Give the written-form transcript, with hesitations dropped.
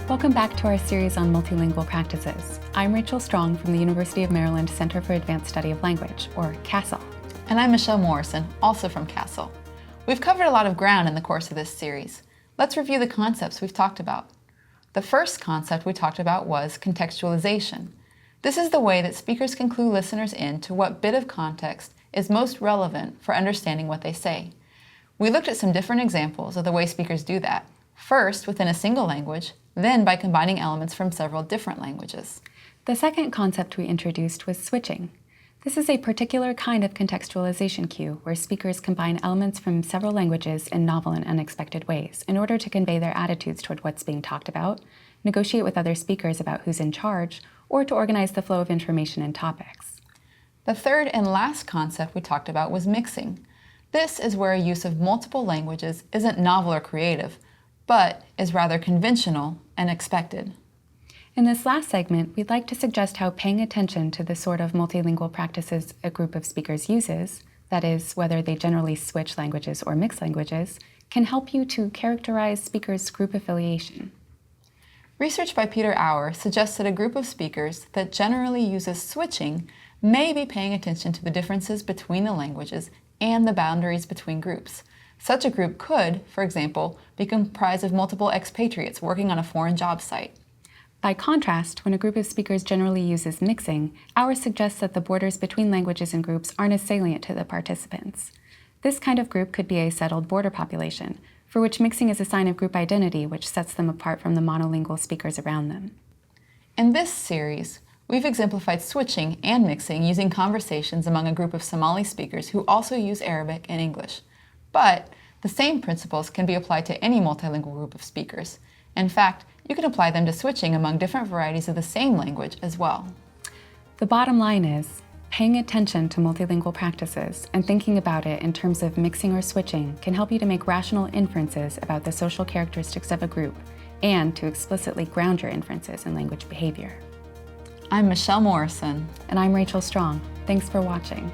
Welcome back to our series on multilingual practices. I'm Rachel Strong from the University of Maryland Center for Advanced Study of Language, or CASL. And I'm Michelle Morrison, also from CASL. We've covered a lot of ground in the course of this series. Let's review the concepts we've talked about. The first concept we talked about was contextualization. This is the way that speakers can clue listeners in to what bit of context is most relevant for understanding what they say. We looked at some different examples of the way speakers do that, first within a single language, then by combining elements from several different languages. The second concept we introduced was switching. This is a particular kind of contextualization cue where speakers combine elements from several languages in novel and unexpected ways in order to convey their attitudes toward what's being talked about, negotiate with other speakers about who's in charge, or to organize the flow of information and topics. The third and last concept we talked about was mixing. This is where a use of multiple languages isn't novel or creative, but is rather conventional and expected. In this last segment, we'd like to suggest how paying attention to the sort of multilingual practices a group of speakers uses, that is, whether they generally switch languages or mix languages, can help you to characterize speakers' group affiliation. Research by Peter Auer suggests that a group of speakers that generally uses switching may be paying attention to the differences between the languages and the boundaries between groups. Such a group could, for example, be comprised of multiple expatriates working on a foreign job site. By contrast, when a group of speakers generally uses mixing, Auer suggests that the borders between languages and groups aren't as salient to the participants. This kind of group could be a settled border population, for which mixing is a sign of group identity which sets them apart from the monolingual speakers around them. In this series, we've exemplified switching and mixing using conversations among a group of Somali speakers who also use Arabic and English. But the same principles can be applied to any multilingual group of speakers. In fact, you can apply them to switching among different varieties of the same language as well. The bottom line is, paying attention to multilingual practices and thinking about it in terms of mixing or switching can help you to make rational inferences about the social characteristics of a group and to explicitly ground your inferences in language behavior. I'm Michelle Morrison. And I'm Rachel Strong. Thanks for watching.